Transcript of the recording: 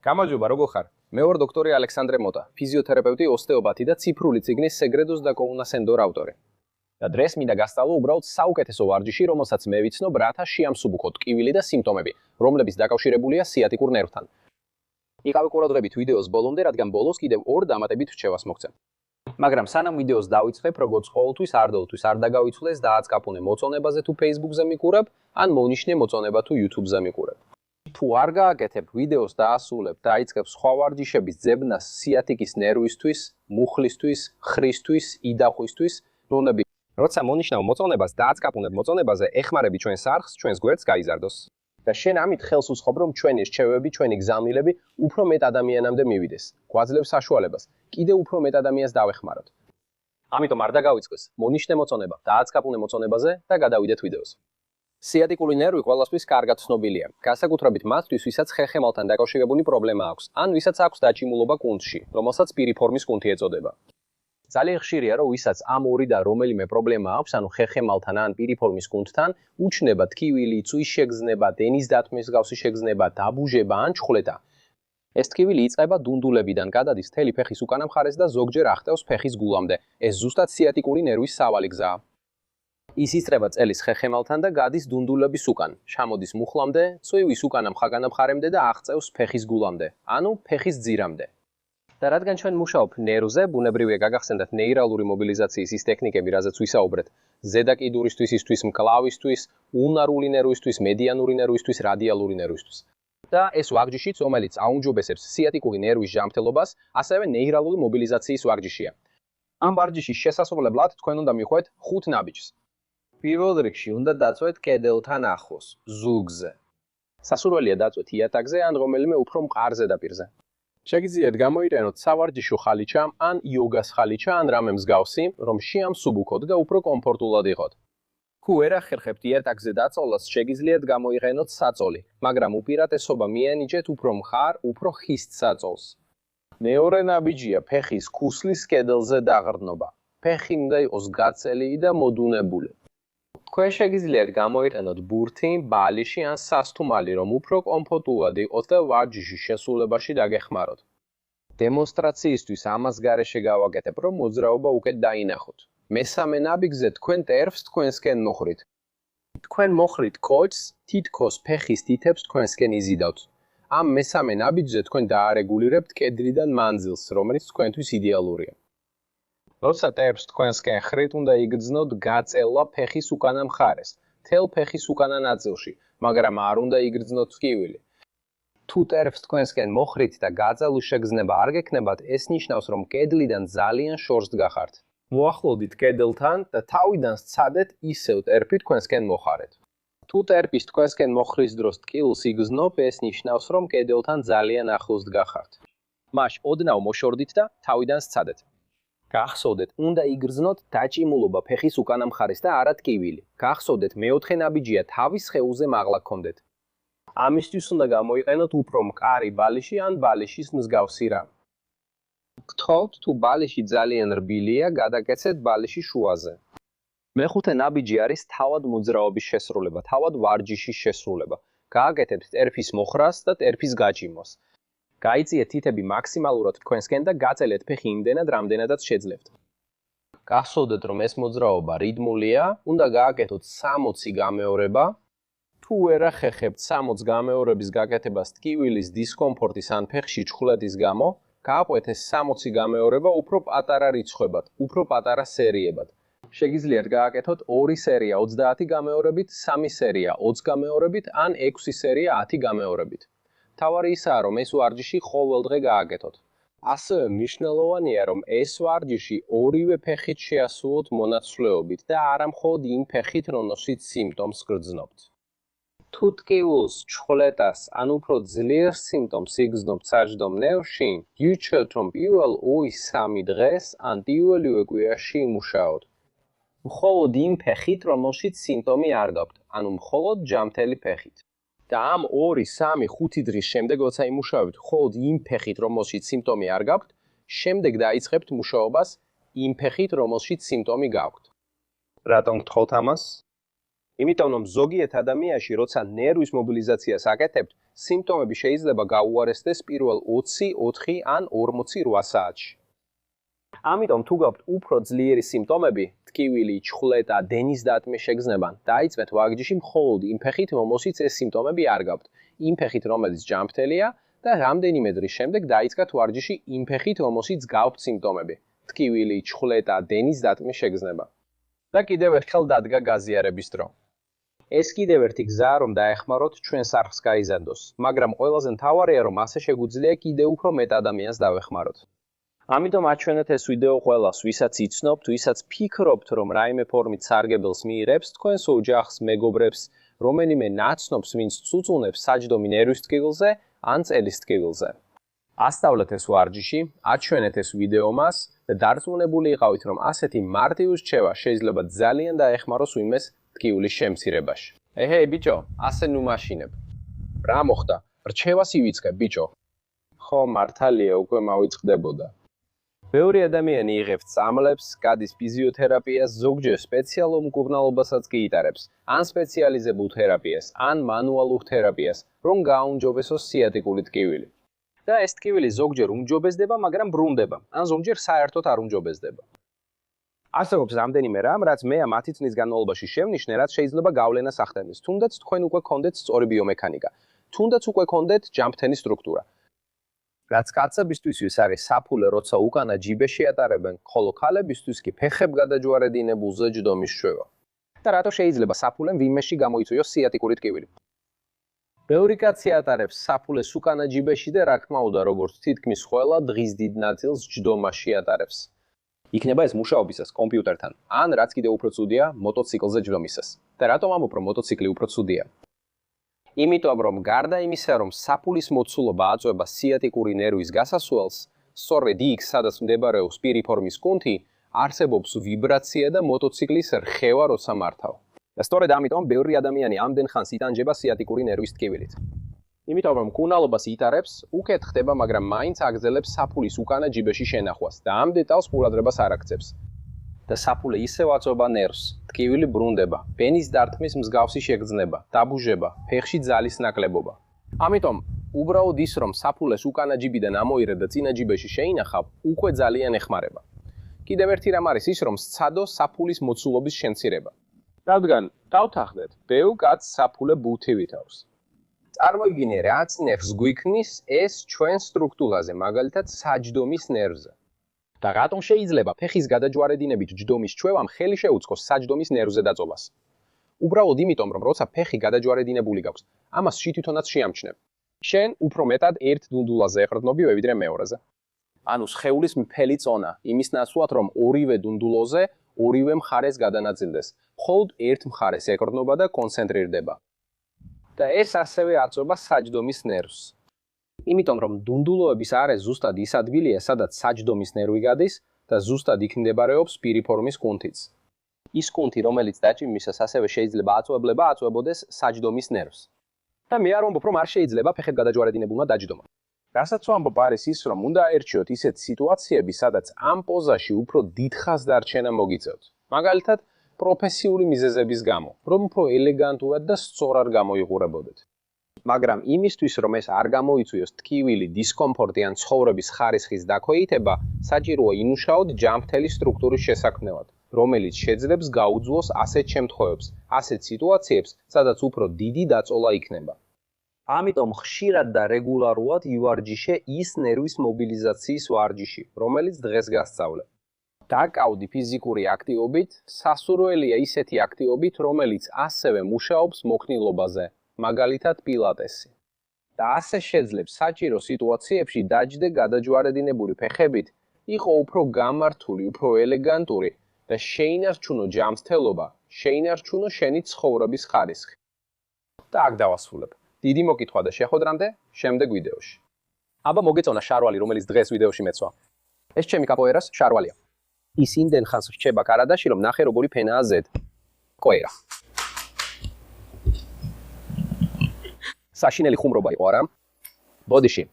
გამარჯობა, როგორ ხარ? მე ვარ დოქტორი ალექსანდრე მოტა, ფიზიოთერაპევტი, ოსტეოპათი და ციფრული წიგნის სეგრედოს და კოუნასენდორ ავტორი. და დღეს მინდა გასწავლო უბრალოდ საუკეთესო ვარჯიში, რომელსაც მე ვიცნობ, რათა შეამსუბუქო ტკივილი და სიმპტომები, რომლებიც დაკავშირებულია სიატიკურ ნერვთან. იყავი ყურადღებით ვიდეოს ბოლომდე, რადგან ბოლოს კიდევ ორ დამატებით რჩევას მოგცემ. მაგრამ სანამ ვიდეოს დავიწყებ, როგორც ყოველთვის არ დაგავიცვლეს დააწკაპუნე მოწონებაზე თუ Facebook-ზე მიყურებ, ან მონიშნე მოწონება თუ YouTube-ზე მიყურებ. თუ არ გააკეთებ ვიდეოს დაასრულებ და დაიწყებ სხვა ვარჯიშების ძებნას სიატიკის ნერვისთვის, მუხლისთვის, ხრისთვის, იდახვისთვის, რომლები როცა მონიშნავ მოწონებას დააწკაპუნებ მოწონებაზე, ეხმარები ჩვენს არხს, ჩვენს გვერდს გაიზარდოს. და შენ ამით ხელს უსხობ, რომ ჩვენი რჩევები, ჩვენი გზავნილები უფრო მეტ ადამიანამდე მივიდეს. გვაძლევს საშუალებას კიდევ უფრო მეტ ადამიანს დავეხმაროთ. ამიტომ არ დაგავიწყდეს, მონიშნე მოწონება, დააწკაპუნე მოწონებაზე და გადავიდეთ ვიდეოს. სიატიკური ნერვი ყველასთვის კარგად ცნობილია. განსაკუთრებით მათთვის, ვისაც ხერხემალთან დაკავშირებული პრობლემა აქვს, ან ვისაც აქვს დაჭიმულობა კუნთში, რომელსაც პირიფორმის კუნთი ეწოდება. ძალიან ხშირია, რომ ვისაც ამ ორი და რომელიმე პრობლემა აქვს, ანუ ხერხემალთან ან პირიფორმის კუნთთან, უჩნდება ტკივილი, წვის შეგრძნება, დენის დათმის მსგავსი შეგრძნება, დაბუჟება ან ჩხვლეტა. ეს ტკივილი იწყება დუნდულებიდან, გადადის მთელი ფეხის უკანა მხარეს და ზოგჯერ აღწევს ფეხის გულამდე. ეს ზუსტად სიატიკური ნერვის სავალი გზაა. ის იწყება წელის ხერხემალთან და გადის დუნდულების უკან, ჩამოდის მუხლამდე, წვივის უკანა მხარემდე და აღწევს ფეხის გულამდე, ანუ ფეხის ძირამდე. და რადგან ჩვენ მუშაობ ნერვზე, ბუნებრივია გაგახსენდათ ნეირალური მობილიზაციის ის ტექნიკები, რაზეც ვისაუბრეთ, ზედაკიდურისთვის, ისთვის, მკლავისთვის, ულნარული ნერვისთვის, მედიანური ნერვისთვის, რადიალური ნერვისთვის. და ეს ვარჯიშიც, რომელიც აუმჯობესებს სიატიკური ნერვის ჯანმრთელობას, ასევე ნეირალური მობილიზაციის ვარჯიშია. ამ ვარჯიშის შესასრულებლად თქვენ უნდა მიხვდეთ 5 ნაბიჯს. პირველ რიგში უნდა დაწვეთ კედელთან ახლოს, ზურგზე. სასურველია დაწვეთ იატაკზე ან რომელიმე უფრო მყარ ზედაპირზე. შეგიძლიათ გამოიყენოთ სავარჯიშო ხალიჩა ან იოგას ხალიჩა ან რამე მსგავსი, რომ შეამსუბუქოთ და უფრო კომფორტულად იყოთ. თუ ვერ ახერხებთ იატაკზე დაწოლას, შეგიძლიათ გამოიყენოთ საწოლი, მაგრამ უპირატესობა მიანიჭეთ უფრო მხარ, უფრო ხիսთ საწოლს. მეორე ნაბიჯია ფეხის ქუსლის კედელზე დაყრდნობა. ფეხი უნდა იყოს გაწელი და მოდუნებული. თქვენ შეგიძლიათ გამოიყენოთ ბურთი, ბალიში ან სასთუმალი, რომ უფრო კომფორტულად იყოთ და ვარჯიშის შესრულებაში დაგეხმაროთ. დემონსტრაციისთვის ამას გარეშე გავაკეთებ, რომ მოძრაობა უკეთ დაინახოთ. მესამე ნაბიჯზე თქვენ ტერფს თქვენსკენ მოხრით. თქვენ მოხრით კოჭს, თითქოს ფეხის თითებს თქვენსკენ იზიდავთ. ამ მესამე ნაბიჯზე თქვენ დაარეგულირებთ კედლიდან მანძილს, რომელიც თქვენთვის იდეალურია. როცა ტერფს თქვენსკენ ხრით, უნდა იგრძნოთ გაწელა ფეხის უკანა მხარეს, მთელ ფეხის უკანა ნაწილში, მაგრამ არ უნდა იგრძნოთ ტკივილი. თუ ტერფს თქვენსკენ მოხრით და გაწელის შეგრძნება არ გექნებათ, ეს ნიშნავს, რომ კედლიდან ძალიან შორს დგახართ. მოახლოვდით კედელთან და თავიდან სცადეთ ისევ ტერფი თქვენსკენ მოხარეთ. თუ ტერფის თქვენსკენ მოხრის დროს ტკივილს იგრძნობ, ეს ნიშნავს, რომ კედელთან ძალიან ახლოს დგახართ. მაშ ოდნავ მოშორდით და თავიდან სცადეთ. გახსოვდეთ, უნდა იგრძნოთ დაჭიმულობა ფეხის უკანა მხარეს და არა ტკივილი. გახსოვდეთ, მეოთხე ნაბიჯია თავის სხეულზე მაღლა გქონდეთ. ამისთვის უნდა გამოიყენოთ უფრო მყარი ბალიში ან ბალიშის მსგავსი რამ. გთხოვთ, თუ ბალიში ძალიან რბილია, გადაკეცეთ ბალიში შუაზე. მეხუთე ნაბიჯი არის თავად მოძრაობის შესრულება, თავად ვარჯიშის შესრულება. გააკეთებთ ტერფის მოხრას და ტერფის გაჭიმოს. გაიწიეთ თითები მაქსიმალურად თქვენსკენ და გაწელეთ ფეხი იმდენად, რამდენადაც შეძლებთ. გახსოვდეთ, რომ ეს მოძრაობა რიტმულია, უნდა გააკეთოთ 60 გამეორება. თუ ვერ ახერხებთ 60 გამეორების გაკეთებას ტკივილის დისკომფორტის ან ფეხში ჩხვლეტის გამო, გააყვეთ ეს 60 გამეორება უფრო პატარა რიცხვებად, უფრო პატარა სერიებად. შეგიძლიათ გააკეთოთ 2 სერია 30 გამეორებით, 3 სერია 20 გამეორებით ან 6 სერია 10 გამეორებით. თავარი ისაა, რომ ეს ვარჯიში ყოველდღე გააკეთოთ. ასევე მნიშვნელოვანია, რომ ეს ვარჯიში ორივე ფეხით შეასრულოთ მონაცვლეობით და არა მხოლოდ იმ ფეხით, რომელშიც სიმპტომს გრძნობთ. თუ ტკივილს, ჩხვლეტას ან უფრო ძლიერ სიმპტომს იგრძნობთ საჯდომ ნერვში, ირჩევთ, რომ პირველ 2-3 დღეს ან პირველივე კვირაში იმუშაოთ. მხოლოდ იმ ფეხით, რომელშიც სიმპტომი არ გაქვთ, ანუ მხოლოდ ჯანმრთელი ფეხით. და ამ 2-3-5 დღის შემდეგ, როცა იმუშავებთ მხოლოდ იმ ფეხით, რომელშიც სიმპტომი არ გაქვთ, შემდეგ დაიწყებთ მუშაობას იმ ფეხით, რომელშიც სიმპტომი გაქვთ. რატომ გთხოვთ ამას? იმიტომ რომ ზოგიერთ ადამიანში, როცა ნერვის მობილიზაციას აკეთებთ, სიმპტომები შეიძლება გაუარესდეს პირველ 20, 4 ან 48 საათში. ამიტომ თუ გაქვთ უფრო ძლიერი სიმპტომები, ტკივილი, ჩხვლეტა, დენის დატმის შეგრძნება, დაიწყეთ ვარჯიში მხოლოდ იმ ფეხით, რომელშიც ეს სიმპტომები არ გაქვთ. იმ ფეხით, რომელიც ჯანმრთელია და რამდენიმე დღის შემდეგ დაიწყეთ ვარჯიში იმ ფეხით, რომელშიც გაქვთ სიმპტომები. ტკივილი, ჩხვლეტა, დენის დატმის შეგრძნება. და კიდევ ერთხელ დადგა გაზიარების დრო. ეს კიდევ ერთი გზაა, რომ დაეხმაროთ ჩვენ სარხს გაიზარდოს, მაგრამ ყველაზე მთავარია, რომ ასე შეგვიძლია კიდევ უფრო მეტ ადამიანს დავეხმაროთ. ამიტომ აჩვენეთ ეს ვიდეო ყველას, ვისაც იცნობთ, ვისაც ფიქრობთ, რომ რაიმე ფორმით სარგებელს მიიღებს, თქვენს ოჯახს, მეგობრებს, რომელიმე ნაცნობს, ვინც წუწუნებს საჯდომი ნერვის ტკივილზე ან წელის ტკივილზე. ასწავლეთ ეს ვარჯიში, აჩვენეთ ეს ვიდეო მას და დარწმუნებული იყავით, რომ ასეთი მარტივი რჩევა შეიძლება ძალიან დაეხმაროს ვინმეს ტკივილის შემცირებაში. ეჰეი ბიჭო, ასე ნუ მაშინებ. რა მოხდა? რჩევას ივიწყე, ბიჭო. ხო, მართალია, უკვე მავიწყდებოდა. ბევრი ადამიანი იღებს წამლებს, გადის ფიზიოთერაპიას, ზოგჯერ სპეციალურ მკურნალობასაც კი იტარებს, ან სპეციალიზებულ თერაპიას, ან მანუალურ თერაპიას, რომ გააუმჯობესოს სიატიკული ტკივილი. და ეს ტკივილი ზოგჯერ უმჯობესდება, მაგრამ ბრუნდება, ან ზოგჯერ საერთოდ არ უმჯობესდება. არსებობს რამდენიმე რამ, რაც მე ამ 10 წლის განმავლობაში შევნიშნე, რაც შეიძლება გავლენას ახდენს, თუნდაც თქვენ უკვე გქონდეთ სწორი ბიომექანიკა, თუნდაც უკვე გქონდეთ ჯანმრთელი სტრუქტურა. რაც კაცებისთვის ის არის საფულე, როცა უკანა ჯიბეში ატარებენ, ხოლო ქალებისთვის კი ფეხებ გადაჯვარედინებულზე ჯდომის შვება. და რატო შეიძლება საფულემ ვინმეში გამოიწვიოს სიატიკური ტკივილი? ბევრი კაცი ატარებს საფულეს უკანა ჯიბეში და რა თქმა უნდა, როგორც თითქმის ყველა დღის დიდ ნაწილს ჯდომაში ატარებს. იქნება ეს მუშაობისას კომპიუტერთან, ან რაც კიდევ უფრო ცუდია, მოტოციკლზე ჯდომისას. და რატომ ამბობ, რომ მოტოციკლი უფრო ცუდია? იმიტომ რომ გარდა იმისა, რომ საფულის მოცულობა აწვება სიატიკური ნერვის გასასვლელს, სწორედ იქ, სადაც მდებარეობს პირიფორმის კუნთი, არსებობს ვიბრაცია და მოტოციკლის რხევა როცა მართავ. და სწორედ ამიტომ ბევრი ადამიანი ამდენ ხანს იტანჯება სიატიკური ნერვის ტკივილით. იმიტომ რომ მკურნალობას იტარებს, უკეთ ხდება, მაგრამ მაინც აგრძელებს საფულის უკანა ჯიბეში შენახვას და ამ დეტალს ყურადღებას არ აქცევს. და საფულე ისევ აწვება ნერვს, ტკივილი ბრუნდება, ბენის დარტყმის მსგავსი შეგრძნება, დაბუჟება, ფეხში ძალის ნაკლებობა. ამიტომ, უბრალოდ ის, რომ საფულეს უკანა ჯიბიდან ამოიღებ და წინა ჯიბეში შეინახავ, უკვე ძალიან ეხმარება. კიდევ ერთი რამ არის ის, რომ სცადო საფულის მოცულობის შემცირება. რადგან, დავთანხმდეთ, ბევრ კაცს საფულე ბუთი ვითავს. წარმოიდგინე, რაც ნერვს გვიქმნის ეს ჩვენ სტრუქტურაზე, მაგალითად საჯდომის ნერვზე. და რატომ შეიძლება ფეხის გადაჯვარედინებით ჯდომის ჩვევამ ხელი შეუწყოს საჯდომის ნერვზე დაწოვას? უბრალოდ იმიტომ, რომ როცა ფეხი გადაჯვარედინებული გაქვს, ამას შითითონაც შეამჩნევ. შენ უფრო მეტად ერთ დუნდულაზე ეყრდნობი ვიდრე მეორეზე. ანუ სხეულის მთელი წონა, იმის ნაცვლად, რომ ორივე დუნდულოზე ორივე მხარეს გადანაწილდეს, მხოლოდ ერთ მხარეს ეყრდნობა და კონცენტრირდება. და ეს ასევე აწვება საჯდომის ნერვს. იმიტომ რომ დუნდულოების არე ზუსტად ის ადგილია, სადაც საჯდომის ნერვი გადის და ზუსტად იქ მდებარეობს პირიფორმის კუნთიც. ის კუნთი, რომელიც დაჭიმისას ასევე შეიძლება აწვებოდეს საჯდომის ნერვს. და მე არ ვამბობ, რომ არ შეიძლება ფეხით გადაჯვარედინებულმა დაჯდომა. რასაც ვამბობ არის ის, რომ უნდა აერჩიოთ ისეთ სიტუაციები, სადაც ამ პოზაში უფრო დიდხანს დარჩენა მოგიწევთ. მაგალითად, პროფესიული მიზეზების გამო, რომ უფრო ელეგანტურად და სწორად გამოიყურებოდეთ. მაგრამ იმისთვის, რომ ეს არ გამოიწვიოს ტკივილი, დისკომფორტი ან ცხოვრების ხარისხის დაქვეითება, საჭიროა იმუშაოთ ჯანმრთელი სტრუქტურის შესაქმნელად, რომელიც შეძლებს გაუძლოს ასეთ შემთხვევებს, ასეთ სიტუაციებს, სადაც უფრო დიდი დაწოლა იქნება. ამიტომ ხშირად და რეგულარულად ივარჯიშე ის ნერვის მობილიზაციის ვარჯიში, რომელიც დღეს გასწავლე. დაკავდი ფიზიკური აქტივობით, სასურველია ისეთი აქტივობით, რომელიც ასევე მუშაობს მოქნილობაზე. მაგალითად პილატესი. და ასე შეძლებს საჭირო სიტუაციებში დაჯდე გადაჯვარედინებული ფეხებით, იყო უფრო გამართული, უფრო ელეგანტური და შეინარჩუნო ჯანმრთელობა, შეინარჩუნო შენი ცხოვრების ხარისხი. და აქ დავასრულებ. დიდი მოკითხვა და შეხვედრამდე შემდეგ ვიდეოში. აბა მოგეწონა შარვალი, რომელიც დღეს ვიდეოში მეცვა. ეს ჩემი კაპოერას შარვალია. ის იმდენ ხანს რჩება კარადაში, რომ ნახე როგორი ფენაა ზედ. კოერა. საშინელი ხუმრობა იყო არა? ბოდიში.